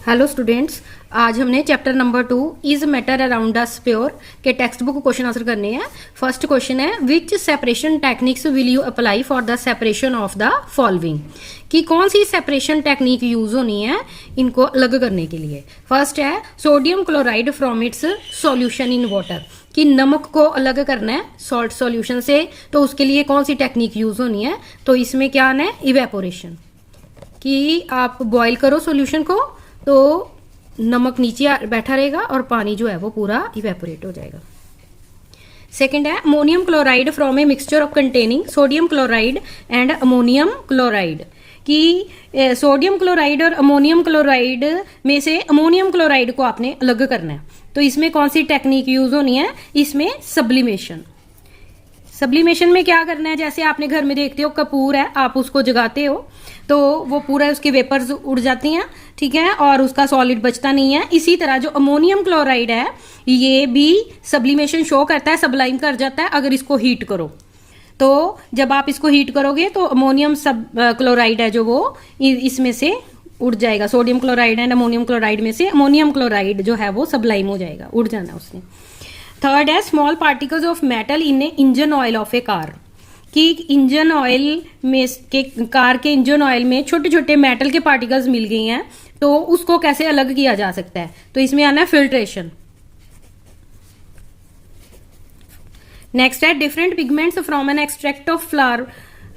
Hello students, आज हमने chapter number 2 is matter around us pure के टेक्स्ट बुक क्वेश्चन आंसर करने हैं। फर्स्ट क्वेश्चन है which separation techniques will you apply for the separation of the following, कि कौन सी separation technique use होनी है इनको अलग करने के लिए। फर्स्ट है sodium chloride from its solution in water, कि नमक को अलग करना है सॉल्ट सॉल्यूशन से, तो उसके लिए कौन सी टेक्निक यूज होनी है। तो इसमें क्या आना है, इवेपोरेशन, कि आप बॉईल करो सॉल्यूशन को तो नमक नीचे बैठा रहेगा और पानी जो है वो पूरा इवेपोरेट हो जाएगा। सेकंड है ammonium chloride from a mixture of containing sodium chloride and ammonium chloride, कि सोडियम क्लोराइड और अमोनियम क्लोराइड में से अमोनियम क्लोराइड को आपने अलग करना है। तो इसमें कौन सी टेक्निक यूज होनी है, इसमें सब्लिमेशन। सब्लिमेशन में क्या करना है, जैसे आपने घर में देखते हो कपूर है, आप उसको जगाते हो तो वो पूरा उसके वेपर्स उड़ जाती हैं, ठीक है, और उसका सॉलिड बचता नहीं है। इसी तरह जो अमोनियम क्लोराइड है ये भी सब्लिमेशन शो करता है, सबलाइम कर जाता है अगर इसको हीट करो। तो जब आप इसको हीट करोगे तो अमोनियम सब क्लोराइड है जो वो इसमें से उड़ जाएगा। Sodium chloride and ammonium chloride में से अमोनियम क्लोराइड जो है वो सबलाइम हो जाएगा, उड़ जाना उसने। थर्ड है small particles of metal in A engine oil of A car, कि इंजन ऑयल में के कार के इंजन ऑयल में छोटे छोटे मेटल के पार्टिकल्स मिल गए हैं, तो उसको कैसे अलग किया जा सकता है। तो इसमें आना है फिल्ट्रेशन। नेक्स्ट है different pigments from an extract of flower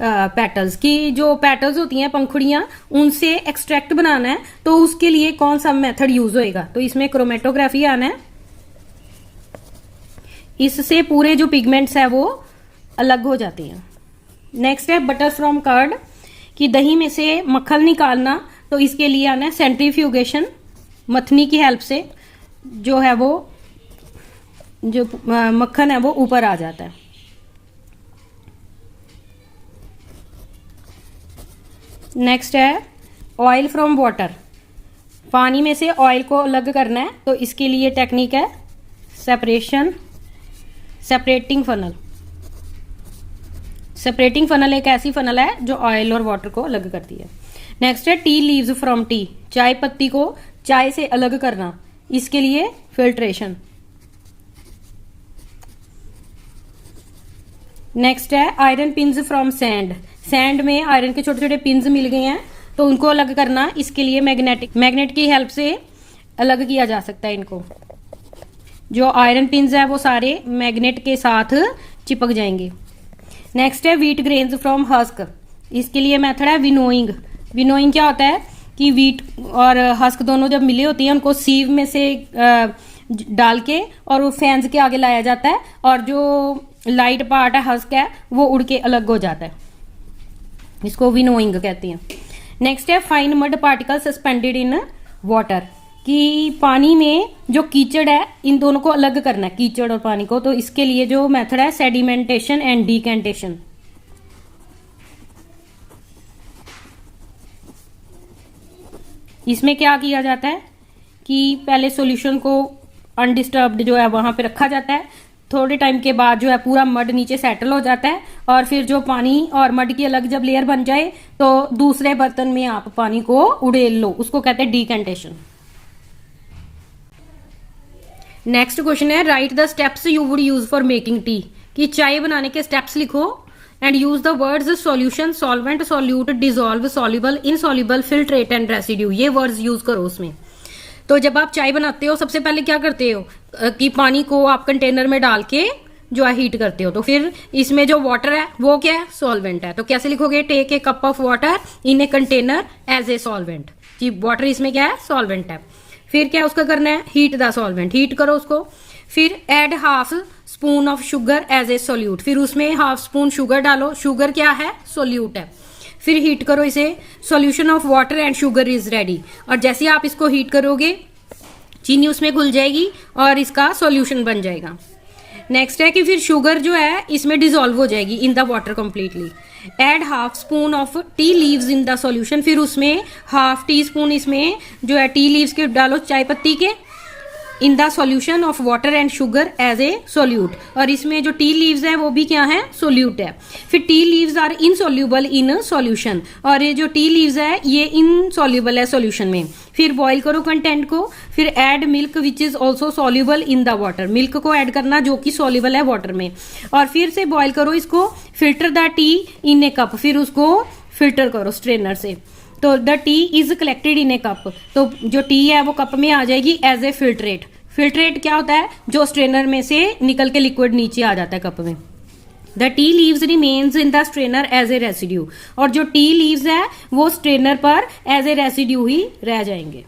petals, की जो पेटल्स होती हैं पंखुड़ियां उनसे एक्सट्रैक्ट बनाना है, तो उसके लिए कौन सा मेथड यूज होएगा। तो इसमें क्रोमेटोग्राफी आना है, इससे पूरे जो पिगमेंट्स है वो अलग हो जाते हैं। नेक्स्ट है बटर फ्रॉम कर्ड, कि दही में से मक्खन निकालना, तो इसके लिए आना है सेंट्रीफ्यूगेशन, मथनी की हेल्प से जो है वो जो मक्खन है वो ऊपर आ जाता है। नेक्स्ट है ऑयल फ्रॉम वाटर, पानी में से ऑयल को अलग करना है, तो इसके लिए टेक्निक है सेपरेटिंग फनल। सेपरेटिंग फनल एक ऐसी फनल है जो ऑयल और वाटर को अलग करती है। नेक्स्ट है टी लीव्स फ्रॉम टी, चाय पत्ती को चाय से अलग करना, इसके लिए फिल्ट्रेशन। नेक्स्ट है iron pins from sand, sand में आयरन के छोटे छोटे पिंस मिल गए हैं तो उनको अलग करना, इसके लिए मैग्नेट की हेल्प से अलग किया जा सकता है इनको। जो आयरन पिंस है वो सारे मैग्नेट के साथ चिपक जाएंगे। नेक्स्ट है व्हीट ग्रेन्स फ्रॉम हस्क, इसके लिए मेथड है विनोइंग। विनोइंग क्या होता है कि व्हीट और हस्क दोनों जब मिले होती हैं उनको सीव में से डाल के और वो फैंस के आगे लाया जाता है, और जो लाइट पार्ट है हस्क है वो उड़ के अलग हो जाता है, इसको विनोइंग कहते हैं। नेक्स्ट है fine mud particle suspended in water, कि पानी में जो कीचड़ है इन दोनों को अलग करना है, कीचड़ और पानी को, तो इसके लिए जो मेथड है सेडिमेंटेशन एंड डीकेंटेशन। इसमें क्या किया जाता है कि पहले सॉल्यूशन को अनडिस्टर्ब्ड जो है वहां पे रखा जाता है, थोड़े टाइम के बाद जो है पूरा मड नीचे सेटल हो जाता है, और फिर जो पानी और मड की अलग जब लेयर बन जाए तो दूसरे बर्तन में आप पानी को उड़ेल लो, उसको कहते हैं डीकेंटेशन। नेक्स्ट क्वेश्चन है right the steps you would use for making tea, कि चाय बनाने के स्टेप्स लिखो and use the words solution, solvent, solute, dissolve, soluble, insoluble, filtrate and residue, ये वर्ड्स यूज करो उसमें। तो जब आप चाय बनाते हो सबसे पहले क्या करते हो कि पानी को आप कंटेनर में डाल के जो है हीट करते हो, तो फिर इसमें जो वाटर है वो क्या है, सॉल्वेंट है। तो कैसे लिखोगे, take a cup of water in a container as a solvent, कि वाटर इसमें क्या है, सॉल्वेंट है। फिर क्या उसका करना है, हीट द सॉल्वेंट, हीट करो उसको। फिर add half spoon of sugar as a solute, फिर उसमें हाफ स्पून शुगर डालो, शुगर क्या है, सोल्यूट है। फिर हीट करो इसे, solution of water and sugar is ready, और जैसे आप इसको हीट करोगे चीनी उसमें घुल जाएगी और इसका सॉल्यूशन बन जाएगा। नेक्स्ट है कि फिर शुगर जो है इसमें डिसॉल्व हो जाएगी in the water completely. Add half spoon of tea leaves in the solution, फिर उसमें हाफ टी स्पून इसमें जो है टी लीव्स के डालो, चाय पत्ती के, in the solution of water and sugar as a solute, और इसमें जो टी लीव्स है वो भी क्या है, सोल्यूट है। फिर tea leaves are insoluble in solution, और ये जो टी लीव्स है ये इनसोल्यूबल है सॉल्यूशन में। फिर बॉईल करो कंटेंट को, फिर add milk which is also soluble in the water, milk को ऐड करना जो कि सॉल्यूबल है वाटर में, और फिर से बॉईल करो इसको, filter the T in A cup, फिर उसको फिल्टर करो स्ट्रेनर से। तो the T is collected in A cup, तो जो टी है वो कप में आ जाएगी एज ए फिल्ट्रेट। फिल्ट्रेट क्या होता है, जो स्ट्रेनर में से निकल के लिक्विड नीचे आ जाता है कप में। The tea leaves remains in the strainer as a residue, और जो टी लीव्स है वो स्ट्रेनर पर एज ए रेसिड्यू ही रह जाएंगे।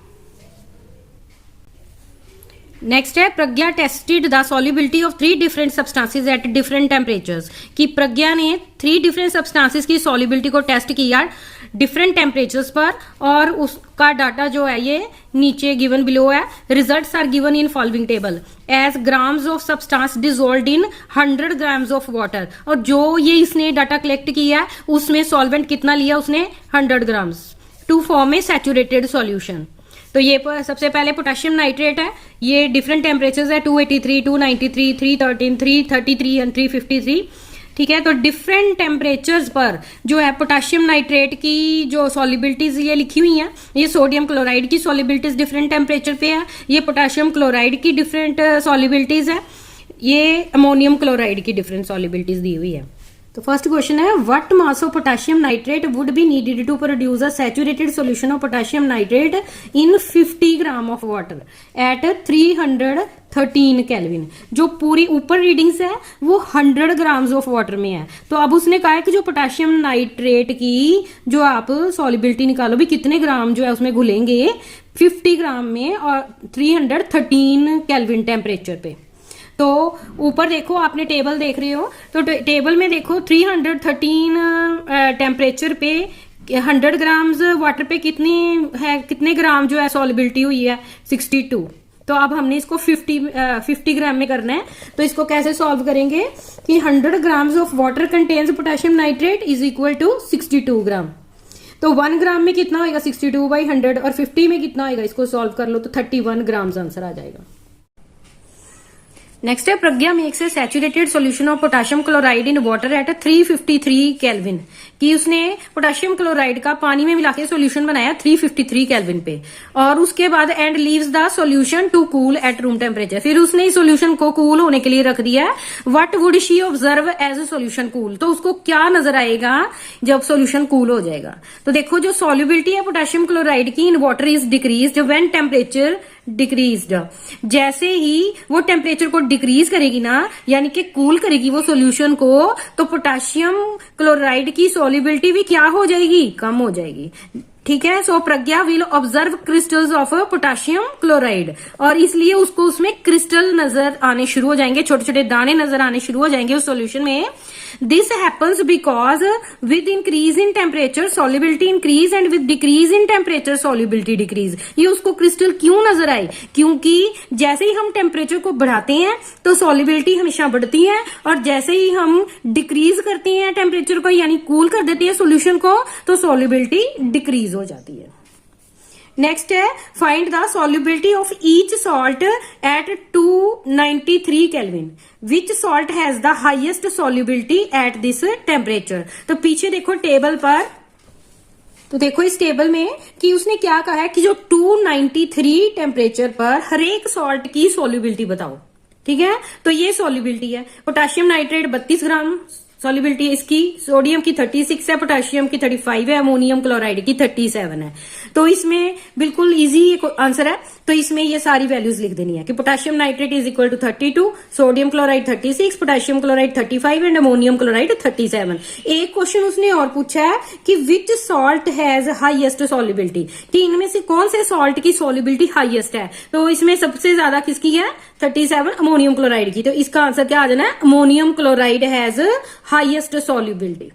नेक्स्ट है Pragya tested the solubility of 3 different substances at different temperatures, कि प्रज्ञा ने 3 डिफरेंट सब्सटेंसेस की सॉल्युबिलिटी को टेस्ट किया डिफरेंट टेम्परेचर्स पर, और उसका डाटा जो है ये नीचे गिवन बिलो है। Results are given in following table as grams of substance dissolved in 100 grams of water, और जो ये इसने डाटा कलेक्ट किया उसमें सॉल्वेंट कितना लिया उसने, 100 grams to form a saturated solution. तो ये सबसे पहले पोटेशियम नाइट्रेट है, ये डिफरेंट टेम्परेचर्स है 283, 293, 313, 333 एंड 353। ठीक है, तो डिफरेंट टेम्परेचर्स पर जो है पोटेशियम नाइट्रेट की जो सॉल्युबिलिटीज ये लिखी हुई हैं, ये सोडियम क्लोराइड की सॉल्युबिलिटीज डिफरेंट टेम्परेचर पे है, ये पोटेशियम क्लोराइड की डिफरेंट सॉल्युबिलिटीज है, ये अमोनियम क्लोराइड की डिफरेंट सॉल्युबिलिटीज दी हुई है। तो फर्स्ट क्वेश्चन है what mass of potassium nitrate would be needed to produce a saturated solution of potassium nitrate in 50 gram of water at 313 kelvin. जो पूरी ऊपर रीडिंग्स है वो 100 ग्राम्स ऑफ वाटर में है, तो अब उसने कहा है कि जो पोटेशियम नाइट्रेट की जो आप सॉल्युबिलिटी निकालो भी कितने ग्राम जो है उसमें घुलेंगे 50 ग्राम में और 313 केल्विन टेम्परेचर पे। तो ऊपर देखो, आपने टेबल देख रहे हो, तो टेबल में देखो 313 टेम्परेचर पे 100 ग्राम्स वाटर पे कितने ग्राम जो है सॉल्युबिलिटी हुई है 62। तो अब हमने इसको 50 ग्राम में करना है, तो इसको कैसे सॉल्व करेंगे कि 100 grams of water contains potassium nitrate is equal to 62 gram. तो 1 ग्राम में कितना होगा 62/100, और 50 में कितना होगा, इसको सॉल्व कर लो तो 31 ग्राम्स आंसर आ जाएगा। नेक्स्ट है Pragya makes a saturated solution of potassium chloride in water at 353 kelvin, कि उसने पोटेशियम क्लोराइड का पानी में मिला के सोल्यूशन बनाया 353 केल्विन पे, और उसके बाद and leaves the solution to cool at room temperature. फिर उसने इस सोल्यूशन को कूल होने के लिए रख दिया है। What would she observe as a solution cool, तो उसको क्या नजर आएगा जब सोल्यूशन कूल हो जाएगा। तो देखो जो सॉल्युबिलिटी है पोटेशियम क्लोराइड की in water is decreased when temperature decreased, जैसे ही वो टेम्परेचर को डिक्रीज करेगी ना, यानी कि कूल करेगी वो सॉल्यूशन को, तो पोटेशियम क्लोराइड की सॉल्युबिलिटी भी क्या हो जाएगी, कम हो जाएगी। ठीक है, so Pragya will observe crystals of potassium chloride, और इसलिए उसको उसमें क्रिस्टल नजर आने शुरू हो जाएंगे, छोटे छोटे दाने नजर आने शुरू हो जाएंगे उस सॉल्यूशन में। This happens because with increase in temperature solubility increase and with decrease in temperature solubility decrease. ये उसको क्रिस्टल क्यों नजर आए, क्योंकि जैसे ही हम टेम्परेचर को बढ़ाते हैं तो सॉल्युबिलिटी हमेशा बढ़ती है, और जैसे ही हम डिक्रीज करते हैं टेम्परेचर को यानी कूल कर देते हैं सॉल्यूशन को, तो सॉल्युबिलिटी डिक्रीज हो जाती है। नेक्स्ट है find the solubility of each salt at 293 kelvin, which salt has the highest solubility at this temperature. तो पीछे देखो टेबल पर, तो देखो इस टेबल में कि उसने क्या कहा है कि जो 293 टेम्परेचर पर हर एक सॉल्ट की सॉल्युबिलिटी बताओ। ठीक है, तो ये सॉल्युबिलिटी है, पोटेशियम नाइट्रेट 32 ग्राम सॉल्युबिलिटी है इसकी, सोडियम की 36 है, पोटेशियम की 35 है, अमोनियम क्लोराइड की 37 है। तो इसमें बिल्कुल इजी आंसर है, तो इसमें ये सारी वैल्यूज लिख देनी है कि potassium nitrate is equal to 32, sodium chloride 36, potassium chloride 35 and ammonium chloride 37। एक क्वेश्चन उसने और पूछा है कि which salt has highest solubility, कि इनमें से कौन से सॉल्ट की सॉल्युबिलिटी हाईएस्ट है। तो इसमें सबसे ज्यादा किसकी है 37 अमोनियम क्लोराइड की, तो इसका आंसर क्या आ जाना है, ammonium chloride has highest solubility.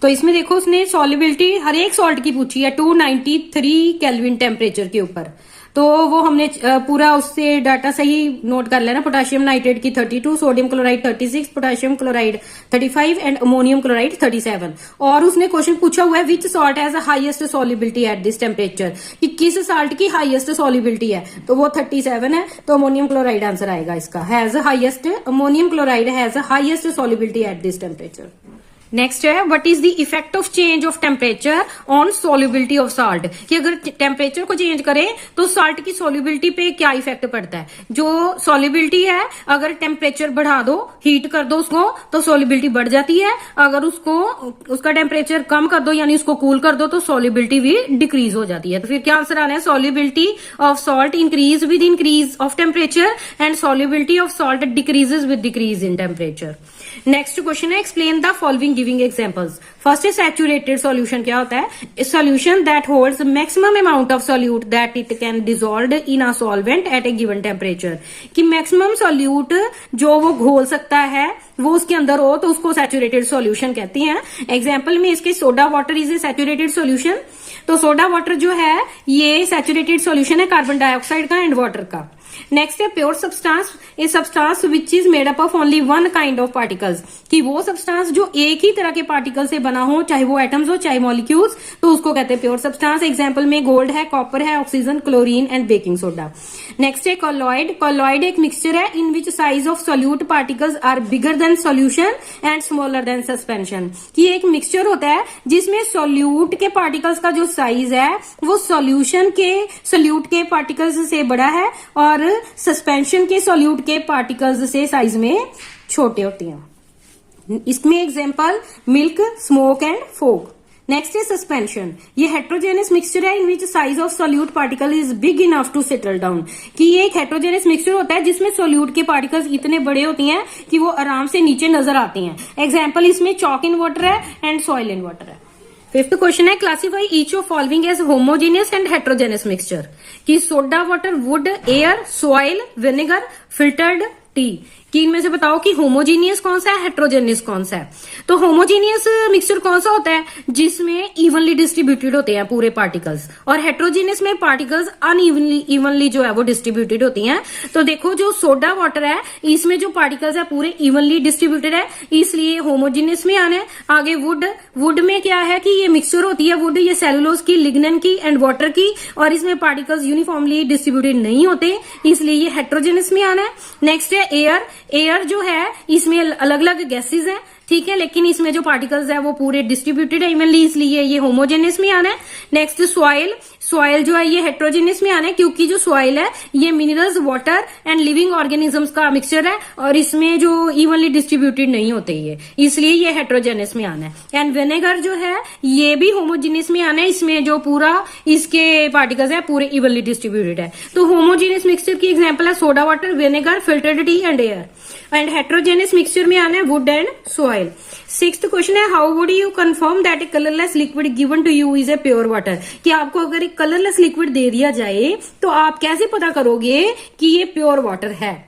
तो इसमें देखो उसने सॉल्युबिलिटी हर एक सॉल्ट की पूछी है 293 केल्विन टेम्परेचर के ऊपर। तो वो हमने पूरा उससे डाटा सही नोट कर लेना। पोटेशियम नाइट्रेट की 32, sodium chloride 36, potassium chloride 35 and ammonium chloride 37। और उसने क्वेश्चन पूछा हुआ है विच salt has highest solubility at this temperature, कि किस सॉल्ट की हाईएस्ट सॉल्युबिलिटी है, तो वो 37 है। तो अमोनियम क्लोराइड आंसर आएगा इसका। Has highest, ammonium chloride has highest solubility at this temperature. Next है what is the effect of change of temperature on solubility of salt, कि अगर टेम्परेचर को चेंज करें तो साल्ट की सॉल्युबिलिटी पे क्या इफेक्ट पड़ता है। जो सॉल्युबिलिटी है अगर टेम्परेचर बढ़ा दो, हीट कर दो उसको, तो सॉल्युबिलिटी बढ़ जाती है। अगर उसका टेम्परेचर कम कर दो यानी उसको कूल कर दो तो सॉल्युबिलिटी भी डिक्रीज हो जाती है। तो फिर क्या आंसर आना है, solubility of salt increase with increase of temperature and solubility of salt decreases with decrease in temperature. Next question है explain the following giving examples. First है सैचुरेटेड सॉल्यूशन। क्या होता है, solution that holds maximum amount of solute that it can dissolve in a solvent at a given temperature, कि maximum solute जो वो घोल सकता है वो उसके अंदर हो तो उसको सैचुरेटेड सॉल्यूशन कहती हैं। एग्जांपल में इसके soda water is a saturated solution. तो सोडा वाटर जो है ये सैचुरेटेड सॉल्यूशन है कार्बन डाइऑक्साइड का एंड वाटर का। नेक्स्ट है pure substance, a substance which is made up of only one kind of particles, कि वो सब्सटेंस जो एक ही तरह के पार्टिकल से बना हो, चाहे वो एटम्स हो चाहे मॉलिक्यूल्स, तो उसको कहते हैं प्योर सब्सटेंस। एग्जांपल में गोल्ड है, कॉपर है, oxygen, chlorine and baking soda. Next है कॉलॉइड। कॉलॉइड एक मिक्सचर है in which size of solute particles are bigger than solution and smaller than suspension, कि एक मिक्सचर होता है जिसमें सोल्यूट के पार्टिकल्स का जो साइज है वो सोल्यूट के पार्टिकल्स से बड़ा है और सस्पेंशन के सॉल्यूट के पार्टिकल्स से साइज में छोटे होते हैं। इसमें example milk, smoke and fog. Next है सस्पेंशन। ये हेट्रोजेनस मिक्सचर है in which size of solute particle is big enough to settle down, कि ये एक हेट्रोजेनस मिक्सचर होता है जिसमें सॉल्यूट के पार्टिकल्स इतने बड़े होते हैं कि वो आराम से नीचे नजर आते हैं। एग्जाम्पल इसमें चॉक इन वाटर है एंड सॉइल इन वाटर है। फिफ्थ क्वेश्चन है classify each of following as homogeneous and heterogeneous mixture, कि soda water, wood, air, soil, vinegar, filtered tea, कि इनमें से बताओ कि होमोजीनियस कौन सा है, हेट्रोजेनियस कौन सा है। तो होमोजीनियस मिक्सचर कौन सा होता है, जिसमें इवनली डिस्ट्रीब्यूटेड होते हैं पूरे पार्टिकल्स, और हेट्रोजेनियस में पार्टिकल्स इवनली जो है वो डिस्ट्रीब्यूटेड होती हैं। तो देखो जो सोडा वाटर है इसमें जो पार्टिकल्स है पूरे इवनली डिस्ट्रीब्यूटेड है, इसलिए होमोजीनियस में आना है। आगे वुड में क्या है कि ये मिक्सचर होती है वुड, ये सेलुलोज की, लिग्नन की एंड वाटर की, और इसमें पार्टिकल्स यूनिफॉर्मली डिस्ट्रीब्यूटेड नहीं होते, इसलिए ये हेट्रोजेनियस में आना है। नेक्स्ट है एयर। एयर जो है इसमें अलग अलग गैसेज हैं, ठीक है, लेकिन इसमें जो पार्टिकल्स है वो पूरे डिस्ट्रीब्यूटेड है इवनली, इसलिए ये होमोजेनियस में आना है। Next soil. सॉइल जो है ये हेट्रोजेनियस में आना है, क्योंकि जो सॉइल है ये minerals, water and living organisms का मिक्सचर है और इसमें जो इवनली डिस्ट्रीब्यूटेड नहीं होते ये, इसलिए ये हेट्रोजेनियस में आना है। एंड विनेगर जो है ये भी होमोजेनियस में आना है, इसमें जो पूरा इसके पार्टिकल्स है पूरे इवनली डिस्ट्रीब्यूटेड है। तो होमोजेनियस मिक्सचर की एग्जाम्पल है soda water, vinegar, filtered tea and air. And heterogeneous mixture में आना है wood and soil. Sixth question है how would you confirm that a colourless liquid given to you is a pure water, कि आपको अगर एक colourless liquid दे दिया जाए तो आप कैसे पता करोगे कि ये प्योर वाटर है।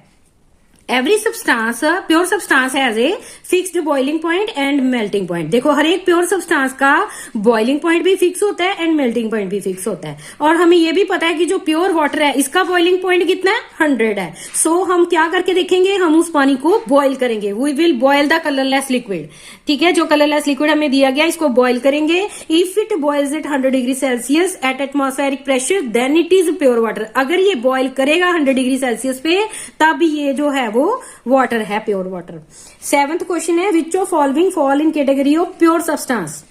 Every substance, pure substance has a fixed boiling point and melting point. देखो हर एक प्योर सब्सटेंस का बॉइलिंग पॉइंट भी फिक्स होता है एंड मेल्टिंग पॉइंट भी फिक्स होता है, और हमें यह भी पता है कि जो प्योर वाटर है इसका बॉइलिंग पॉइंट कितना है, 100 है। सो हम क्या करके देखेंगे, हम उस पानी को बॉइल करेंगे। We will boil the colourless liquid, ठीक है, जो कलरलेस लिक्विड हमें दिया गया इसको बॉइल करेंगे। If it boils at 100 degree Celsius at atmospheric pressure then it is pure water. अगर ये बॉइल करेगा 100 डिग्री सेल्सियस पे तब ये जो है वो वाटर है, प्योर वाटर। सेवंथ क्वेश्चन है which of following fall in category of pure substance,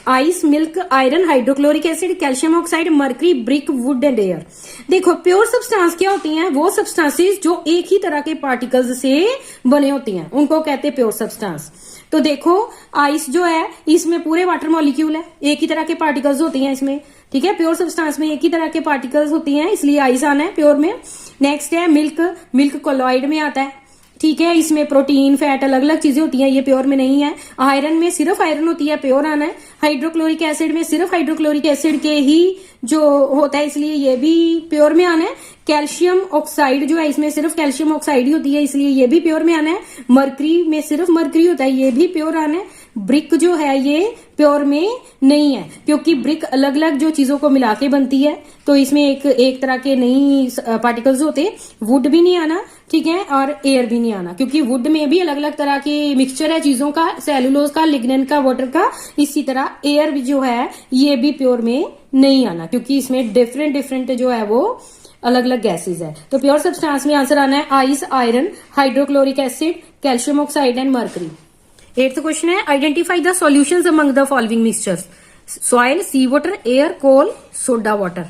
ice, milk, iron, hydrochloric acid, calcium oxide, mercury, brick, would and air. देखो प्योर सब्सटेंस क्या होती हैं, वो सब्सटेंसेस जो एक ही तरह के पार्टिकल्स से बने होती हैं उनको कहते हैं प्योर सब्सटेंस। तो देखो आइस जो है इसमें पूरे वाटर मॉलिक्यूल है, एक ही तरह के पार्टिकल्स होती हैं इसमें, ठीक है, प्योर सब्सटेंस में एक ही तरह के पार्टिकल्स होती हैं इसलिए आइस आना है प्योर में। नेक्स्ट है मिल्क। मिल्क कोलॉइड में आता है, ठीक है, इसमें प्रोटीन, फैट, अलग अलग चीजें होती हैं, ये प्योर में नहीं है। आयरन में सिर्फ आयरन होती है, प्योर आना है। हाइड्रोक्लोरिक एसिड में सिर्फ हाइड्रोक्लोरिक एसिड के ही जो होता है इसलिए ये भी प्योर में आना है। कैल्शियम ऑक्साइड जो है इसमें सिर्फ कैल्शियम ऑक्साइड ही होती है, इसलिए ये भी प्योर में आना है। मरकरी में सिर्फ मरकरी होता है, ये भी प्योर आना है। ब्रिक जो है ये प्योर में नहीं है, क्योंकि ब्रिक अलग अलग जो चीजों को मिला के बनती है, तो इसमें एक तरह के नहीं पार्टिकल्स होते। वुड भी नहीं आना, ठीक है, और एयर भी नहीं आना, क्योंकि वुड में भी अलग अलग तरह के मिक्सचर है चीजों का, सेलुलोज का, लिग्निन का, वाटर का। इसी तरह एयर भी जो है ये भी प्योर में नहीं आना, क्योंकि इसमें डिफरेंट डिफरेंट जो है वो अलग अलग गैसेज है। तो प्योर सब्सटेंस में आंसर आना है ice, iron, hydrochloric acid, calcium oxide and mercury. 8th question है identify the solutions among the following mixtures. Soil, sea water, air, coal, soda water.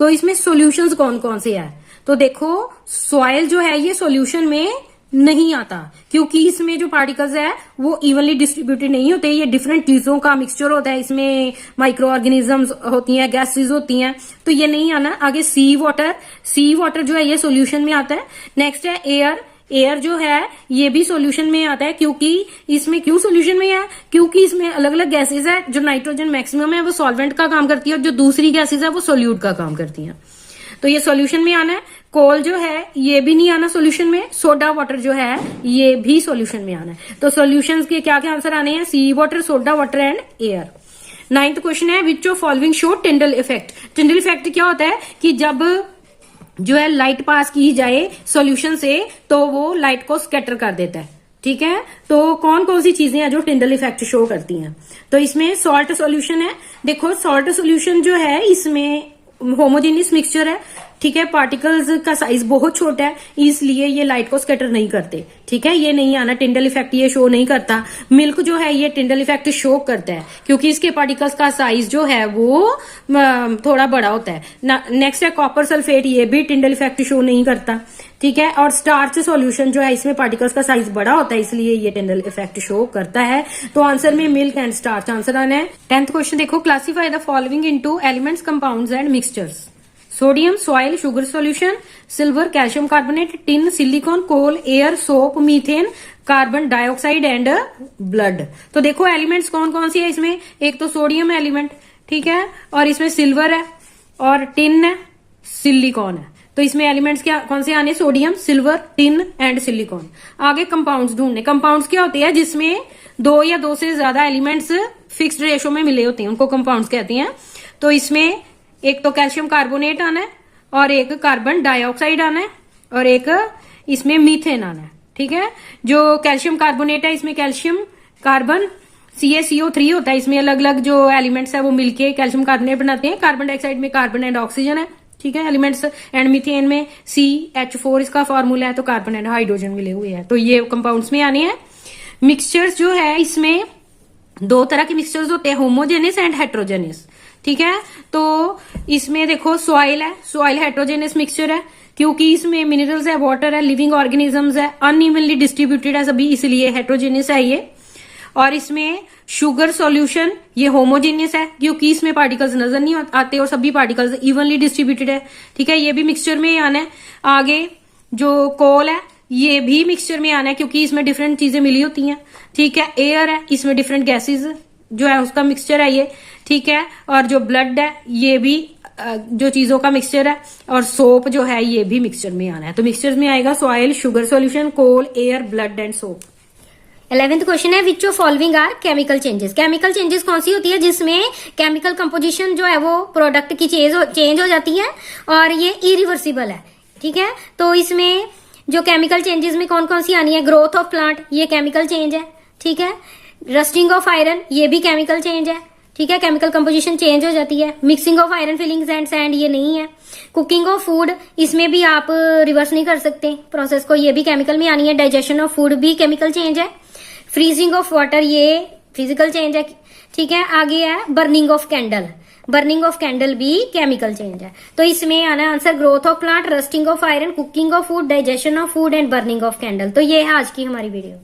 तो इसमें सॉल्यूशंस कौन कौन से है? तो देखो सॉइल जो है ये सॉल्यूशन में नहीं आता, क्योंकि इसमें जो पार्टिकल्स है वो इवनली डिस्ट्रीब्यूटेड नहीं होते, ये डिफरेंट चीजों का मिक्सचर होता है, इसमें माइक्रो ऑर्गेनिजम्स होती हैं, गैसेज होती हैं, तो ये नहीं आना। आगे सी वाटर जो है ये सॉल्यूशन में आता है। नेक्स्ट है एयर जो है ये भी सॉल्यूशन में आता है, क्योंकि इसमें क्यों सॉल्यूशन में है? क्योंकि इसमें अलग अलग गैसेज है, जो नाइट्रोजन मैक्सिमम है वो सॉल्वेंट का काम करती है, और जो दूसरी गैसेज है वो सोल्यूट का काम करती है, तो ये सॉल्यूशन में आना है। कोल जो है ये भी नहीं आना सॉल्यूशन में। सोडा वाटर जो है ये भी सॉल्यूशन में आना है। तो सॉल्यूशंस के क्या क्या आंसर आने हैं? Sea water, soda water and air. 9th question है which of following show Tyndall effect. Tyndall effect क्या होता है कि जब जो है लाइट पास की जाए सॉल्यूशन से तो वो लाइट को स्कैटर कर देता है, ठीक है। तो कौन कौन सी चीजें हैं जो टिंडल इफेक्ट शो करती हैं? तो इसमें सॉल्ट सॉल्यूशन है। देखो सॉल्ट सॉल्यूशन जो है इसमें होमोजेनियस मिक्सचर है, ठीक है, पार्टिकल्स का साइज बहुत छोटा है, इसलिए ये लाइट को स्कैटर नहीं करते, ठीक है, ये नहीं आना। टिंडल इफेक्ट ये शो नहीं करता। मिल्क जो है ये टिंडल इफेक्ट शो करता है, क्योंकि इसके पार्टिकल्स का साइज जो है वो थोड़ा बड़ा होता है। नेक्स्ट है कॉपर सल्फेट, ये भी टिंडल इफेक्ट शो नहीं करता, ठीक है। और स्टार्च सॉल्यूशन जो है इसमें पार्टिकल्स का साइज बड़ा होता है, इसलिए ये टिंडल इफेक्ट शो करता है। तो आंसर में मिल्क एंड स्टार्च आंसर आना है। 10th क्वेश्चन देखो classify the following into elements, compounds and mixtures. Sodium, soil, sugar solution, silver, calcium carbonate, tin, silicon, coal, air, soap, methane, carbon dioxide and blood. तो देखो elements कौन कौन सी है इसमें? एक तो सोडियम एलिमेंट, ठीक है, और इसमें सिल्वर है, और टिन है, सिलिकॉन है। तो इसमें एलिमेंट्स क्या कौन से आने? Sodium, silver, tin and silicon. आगे कंपाउंड्स ढूंढने। कंपाउंड्स क्या होते हैं? जिसमें 2 या 2 से ज्यादा एलिमेंट्स फिक्स्ड रेशो में मिले होते हैं, उनको कंपाउंड्स कहते हैं। तो इसमें एक तो कैल्शियम कार्बोनेट आना है, और एक कार्बन डाइऑक्साइड आना है, और एक इसमें मीथेन आना है, ठीक है। जो कैल्शियम कार्बोनेट है इसमें कैल्शियम, कार्बन, CaCO3 होता है, इसमें अलग अलग जो एलिमेंट्स है वो मिलके कैल्शियम कार्बोनेट बनाते हैं। कार्बन डाइऑक्साइड में कार्बन एंड ऑक्सीजन है, ठीक है, एलिमेंट्स। एंड मीथेन में CH4 इसका फॉर्मूला है, तो कार्बन एंड हाइड्रोजन मिले हुए हैं, तो ये कंपाउंड्स में आने हैं। मिक्सचर्स जो है इसमें 2 तरह के मिक्सचर्स होते हैं, होमोजेनियस एंड हेट्रोजेनियस, ठीक है। तो इसमें देखो सॉइल है, सॉइल हेट्रोजेनियस मिक्सचर है, क्योंकि इसमें मिनरल्स है, वाटर है, लिविंग ऑर्गेनिजम्स है, अनइवनली डिस्ट्रीब्यूटेड है सभी, इसलिए हेट्रोजेनियस है ये। और इसमें शुगर सॉल्यूशन ये होमोजेनियस है, क्योंकि इसमें पार्टिकल्स नजर नहीं आते और सभी पार्टिकल्स इवनली डिस्ट्रीब्यूटेड है, ठीक है, ये भी मिक्सचर में आना है। आगे जो कोल है ये भी मिक्सचर में आना है, क्योंकि इसमें डिफरेंट चीजें मिली होती हैं, ठीक है। एयर है, इसमें डिफरेंट गैसेज जो है उसका मिक्सचर है ये, ठीक है। और जो ब्लड है ये भी जो चीजों का मिक्सचर है, और सोप जो है ये भी मिक्सचर में आना है। तो मिक्सचर में आएगा soil, sugar solution, coal, air, blood and soap. 11th question है which of following are chemical changes. Chemical changes कौन सी होती है जिसमें केमिकल कंपोजिशन जो है वो प्रोडक्ट की चेंज हो जाती है और ये इरिवर्सिबल है, ठीक है। तो इसमें जो केमिकल चेंजेस में कौन कौन सी आनी है? ग्रोथ ऑफ प्लांट ये केमिकल चेंज है, ठीक है। रस्टिंग ऑफ आयरन ये भी केमिकल चेंज है, ठीक है, केमिकल कंपोजिशन चेंज हो जाती है। Mixing of iron filings and sand ये नहीं है। कुकिंग ऑफ फूड इसमें भी आप रिवर्स नहीं कर सकते प्रोसेस को, ये भी केमिकल में आनी है। डाइजेशन ऑफ फूड भी केमिकल चेंज है। फ्रीजिंग ऑफ वाटर ये फिजिकल चेंज है, ठीक है। आगे है burning of candle, burning of candle भी केमिकल चेंज है। तो इसमें आना answer growth of plant, rusting of iron, cooking of food, digestion of food and burning of candle. तो ये है आज की हमारी वीडियो।